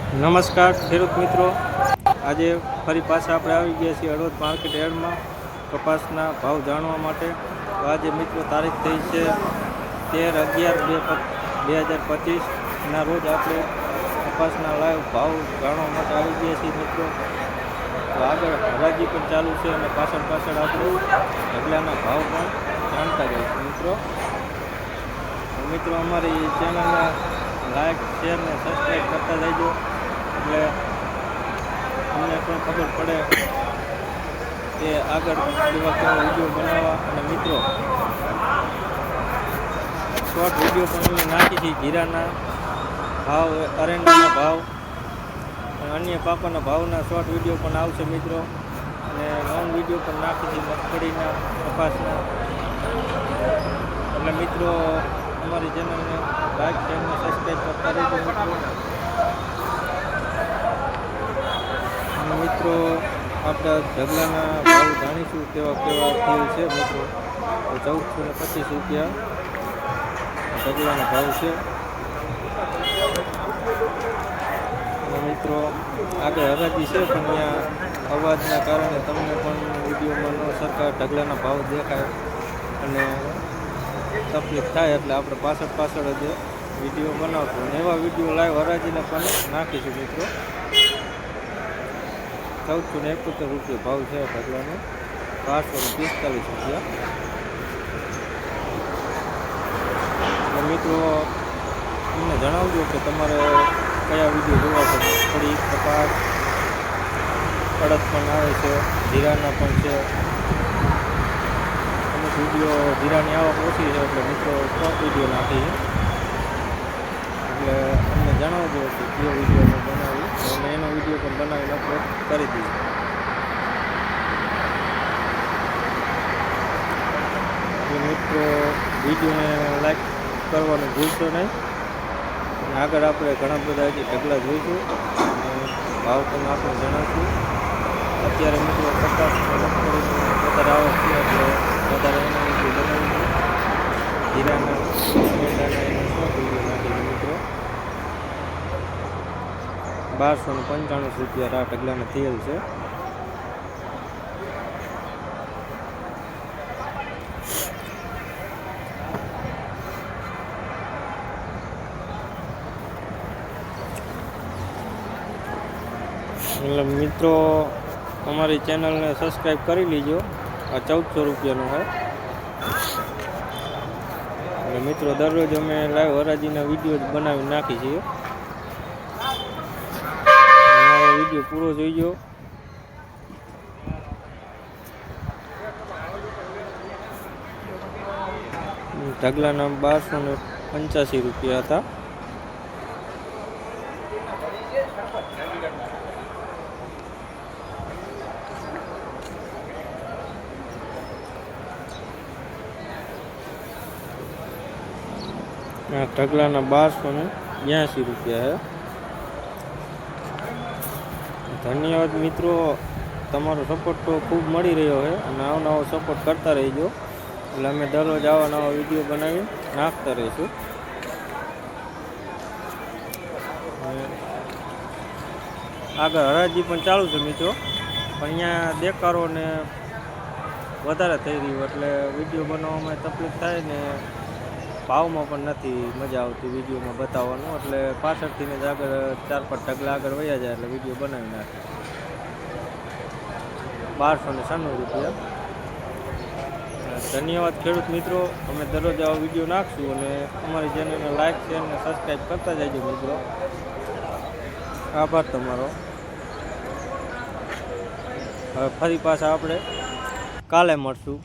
નમસ્કાર ખેડૂત મિત્રો, આજે ફરી પાછા આપણે આવી ગયા છીએ હળવદ માર્કેટ યાર્ડમાં કપાસના ભાવ જાણવા માટે. તો આજે મિત્રો તારીખ થઈ છે 13/11/2025ના રોજ આપણે કપાસના લાઈવ ભાવ જાણવા માટે આવી ગયા છીએ મિત્રો. તો આગળ હરાજી પણ ચાલુ છે અને પાછળ આપણે ઢગલાના ભાવ પણ જાણતા જઈશું મિત્રો. અમારી ચેનલને લાઈક, શેર ને સબસ્ક્રાઈબ કરતા જઈજો, એટલે અમને પણ ખબર પડે કે આગળ કેવા વિડીયો બનાવવા. અને મિત્રો શોર્ટ વિડીયો પણ અમે નાખી છે, જીરાના ભાવ, અરેન્ડાના ભાવ અને અન્ય પાકોના ભાવના શોર્ટ વિડીયો પણ આવશે મિત્રો. અને લોંગ વિડીયો પણ નાખી છે મગફળીના, કપાસના. એટલે મિત્રો અમારી ચેનલને લાઈક, શેર ને સબસ્ક્રાઈબ કરતા રહેજો મિત્રો. આપણે ઢગલાના ભાવ જાણીશું કેવા થયેલ છે મિત્રો. 1425 રૂપિયા ઢગલાના ભાવ છે. અને મિત્રો આગળ હરાજી છે, પણ અહીંયા અવાજના કારણે તમને પણ વિડીયોમાં સરકાર ઢગલાના ભાવ દેખાય અને તકલીફ થાય, એટલે આપણે પાછળ જ વિડીયો બનાવશું અને એવા વિડીયો લાઈવ હરાજીને પણ નાખીશું મિત્રો. 1471 રૂપિયા ભાવ છે ઢગલાનો, 1245 રૂપિયા. અને મિત્રો તમને જણાવજો કે તમારે કયા વિડીયો જોવા છે. મગફળી, કપાસ, અડદ પણ આવે છે, જીરાના પણ છે. અમુક વિડીયો જીરાની આવક ઓછી છે એટલે મિત્રો શોર્ટ વિડીયો નાખી છે. એટલે અમને જણાવજો કે કયો વિડીયો અમે બનાવી અને એનો વિડીયો પણ બનાવીને અપલોડ કરી દઈએ. એટલે મિત્રો વિડીયોને લાઈક કરવાનું ભૂલશો નહીં. અને આગળ આપણે ઘણા બધા હજી ઢગલા જોઈશું અને ભાવ પણ આપણે જણાવશું. અત્યારે મિત્રો કપાસ મગફળીની વધારે આવક છે એટલે વધારે એના વિડીયો બનાવીશું. જીરાના, અરેન્ડાના એનો શોર્ટ વિડીયો નાખીશું મિત્રો. 1295 રૂપિયા આ ઢગલાના થયેલ છે. એટલે મિત્રો અમારી ચેનલને સબસ્ક્રાઈબ કરી લીજો. આ 1400 રૂપિયાનો છે. એટલે મિત્રો દરરોજ અમે લાઈવ હરાજીના વિડીયો બનાવી નાખી છીએ. અમારો વિડીયો પૂરો જોઈજો. ઢગલાના 1285 રૂપિયા હતા. ઢગલાના 1282 રૂપિયા છે. ધન્યવાદ મિત્રો, તમારો સપોર્ટ તો ખૂબ મળી રહ્યો છે અને નવો સપોર્ટ કરતા રહીજો. એટલે અમે દરરોજ આવા નવા વિડીયો બનાવી નાખતા રહીશું. આગળ હરાજી પણ ચાલુ છે મિત્રો, પણ અહીંયા દેખાડો ને વધારે થઈ રહ્યું એટલે વિડીયો બનાવવામાં તકલીફ થાય ને ભાવમાં પણ નથી મજા આવતી વિડીયોમાં બતાવવાનું. એટલે પાછળથી જ આગળ 4-5 ઢગલા આગળ વયા જાય એટલે વિડીયો બનાવી નાખે. 1296 રૂપિયા. ધન્યવાદ ખેડૂત મિત્રો, અમે દરરોજ આવો વિડીયો નાખશું અને અમારી ચેનલને લાઈક, શેર અને સબસ્ક્રાઈબ કરતા જજો મિત્રો. આભાર તમારો. હવે ફરી પાછા આપણે કાલે મળશું.